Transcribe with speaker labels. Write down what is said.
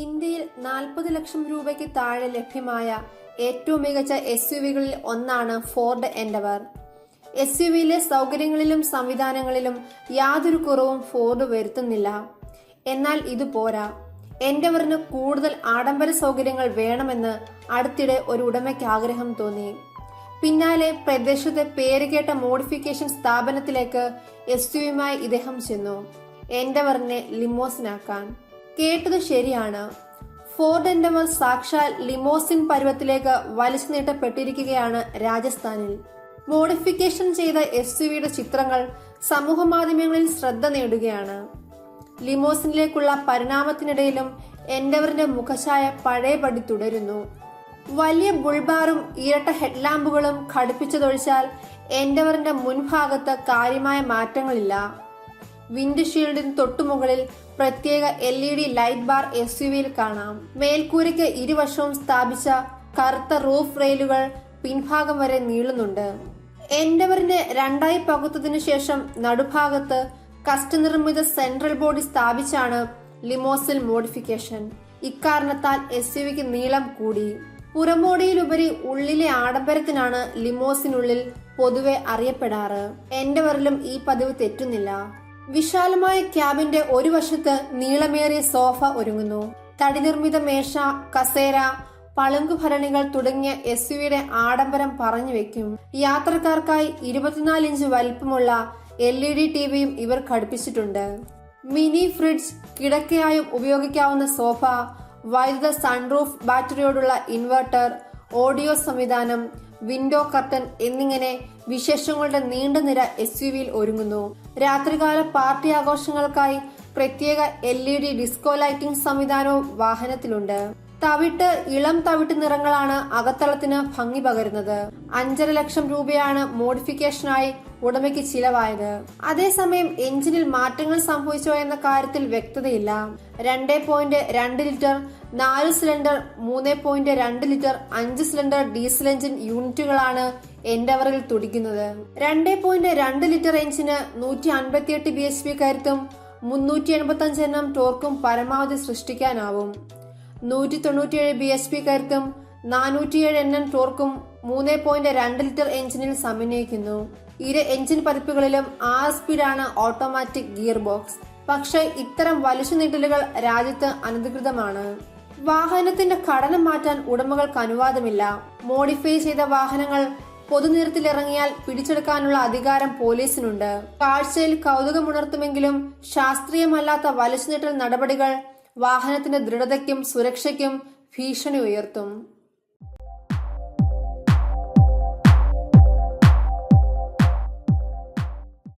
Speaker 1: ഇന്ത്യയിൽ 40 ലക്ഷം രൂപയ്ക്ക് താഴെ ലഭ്യമായ ഏറ്റവും മികച്ച SUV-കളിൽ ഒന്നാണ് ഫോർഡ് എൻഡവർ. SUV-യിലെ സൗകര്യങ്ങളിലും സംവിധാനങ്ങളിലും യാതൊരു കുറവും ഫോർഡ് വരുത്തുന്നില്ല. എന്നാൽ ഇത് പോരാ. എൻഡവറിന് കൂടുതൽ ആഡംബര സൗകര്യങ്ങൾ വേണമെന്ന് അടുത്തിടെ ഒരു ഉടമയ്ക്ക് ആഗ്രഹം തോന്നി. പിന്നാലെ പ്രദേശത്തെ പേരുകേട്ട മോഡിഫിക്കേഷൻ സ്ഥാപനത്തിലേക്ക് SUV-യുമായി ഇദ്ദേഹം ചെന്നു, എൻഡവറിനെ ലിമോസിനാക്കാൻ. കേട്ടത് ശരിയാണ്. ഫോർഡ് എൻഡവർ സാക്ഷാൽ ലിമോസിൻ പരുവത്തിലേക്ക് വലിച്ചു നീട്ടപ്പെട്ടിരിക്കുകയാണ് രാജസ്ഥാനിൽ. മോഡിഫിക്കേഷൻ ചെയ്ത SUV-യുടെ ചിത്രങ്ങൾ സമൂഹ മാധ്യമങ്ങളിൽ ശ്രദ്ധ നേടുകയാണ്. ലിമോസിനിലേക്കുള്ള പരിണാമത്തിനിടയിലും എൻഡവറിന്റെ മുഖഛായ പഴയപടി തുടരുന്നു. വലിയ ബുൾബാറും ഇരട്ട ഹെഡ്ലാമ്പുകളും ഘടിപ്പിച്ചതൊഴിച്ചാൽ എൻഡവറിന്റെ മുൻഭാഗത്ത് കാര്യമായ മാറ്റങ്ങളില്ല. വിൻഡ്ഷീൽഡിന് തൊട്ടുമുകളിൽ പ്രത്യേക LED ലൈറ്റ് ബാർ SUV-യിൽ കാണാം. മേൽക്കൂരയ്ക്ക് ഇരുവശവും സ്ഥാപിച്ച കറുത്ത റൂഫ് റെയിലുകൾ പിൻഭാഗം വരെ നീളുന്നുണ്ട്. എൻഡവറിനെ രണ്ടായി പകുത്തതിനു ശേഷം നടുഭാഗത്ത് കസ്റ്റ് നിർമ്മിത സെൻട്രൽ ബോഡി സ്ഥാപിച്ചാണ് ലിമോസിൻ മോഡിഫിക്കേഷൻ. ഇക്കാരണത്താൽ SUV-ക്ക് നീളം കൂടി. പുറമോടിയിലുപരി ഉള്ളിലെ ആഡംബരത്തിനാണ് ലിമോസിനുള്ളിൽ പൊതുവെ അറിയപ്പെടാറ്. എൻഡവറിലും ഈ പതിവ് തെറ്റുന്നില്ല. വിശാലമായ ക്യാബിന്റെ ഒരു വശത്ത് നീളമേറിയ സോഫ ഒരുങ്ങുന്നു. തടി നിർമ്മിത മേശ, കസേര, പളുങ്കുഭരണികൾ തുടങ്ങിയ SUV-യുടെ ആഡംബരം പറഞ്ഞു വെക്കും. യാത്രക്കാർക്കായി 24 ഇഞ്ച് വലിപ്പമുള്ള LED TV-യും ഇവർ ഘടിപ്പിച്ചിട്ടുണ്ട്. മിനി ഫ്രിഡ്ജ്, കിടക്കയായും ഉപയോഗിക്കാവുന്ന സോഫ, വൈദ്യുത സൺറൂഫ്, ബാറ്ററിയോടുള്ള ഇൻവെർട്ടർ, ഓഡിയോ സംവിധാനം, വിൻഡോ കർട്ടൻ എന്നിങ്ങനെ വിശേഷങ്ങളുടെ നീണ്ട നിര SUV-യിൽ ഒരുങ്ങുന്നു. രാത്രികാല പാർട്ടി ആഘോഷങ്ങൾക്കായി പ്രത്യേക LED ഡിസ്കോ ലൈറ്റിംഗ് സംവിധാനവും വാഹനത്തിലുണ്ട്. ഇളം തവിട്ട് നിറങ്ങളാണ് അകത്തളത്തിന് ഭംഗി പകരുന്നത്. 5.5 ലക്ഷം രൂപയാണ് മോഡിഫിക്കേഷനായി ഉടമയ്ക്ക് ചിലവായത്. അതേസമയം എഞ്ചിനിൽ മാറ്റങ്ങൾ സംഭവിച്ചോ എന്ന കാര്യത്തിൽ വ്യക്തതയില്ല. 2.2 litre 4 cylinder, 3.2 litre 5 cylinder diesel engine യൂണിറ്റുകളാണ് എൻഡവറിൽ തുടിക്കുന്നത്. 2.2 ലിറ്റർ എഞ്ചിന് 158 bhp കരുത്തും 385 Nm ടോർക്കും പരമാവധി സൃഷ്ടിക്കാനാവും. 197 bhp കരുത്തും 407 Nm ടോർക്കും 3.2 ലിറ്റർ എഞ്ചിനിൽ സമന്വയിക്കുന്നു. ഇരു എഞ്ചിൻ പതിപ്പുകളിലും 6 സ്പീഡാണ് ഓട്ടോമാറ്റിക് ഗിയർ ബോക്സ്. പക്ഷേ ഇത്തരം വലിച്ചു നീട്ടലുകൾ രാജ്യത്ത് അനധികൃതമാണ്. വാഹനത്തിന്റെ ഘടന മാറ്റാൻ ഉടമകൾക്ക് അനുവാദമില്ല. മോഡിഫൈ ചെയ്ത വാഹനങ്ങൾ പൊതുനിരത്തിലിറങ്ങിയാൽ പിടിച്ചെടുക്കാനുള്ള അധികാരം പോലീസിനുണ്ട്. കാഴ്ചയിൽ കൗതുകമുണർത്തുമെങ്കിലും ശാസ്ത്രീയമല്ലാത്ത വലിച്ചുനീട്ടൽ നടപടികൾ വാഹനത്തിന്റെ ദൃഢതയ്ക്കും സുരക്ഷയ്ക്കും ഭീഷണി ഉയർത്തും.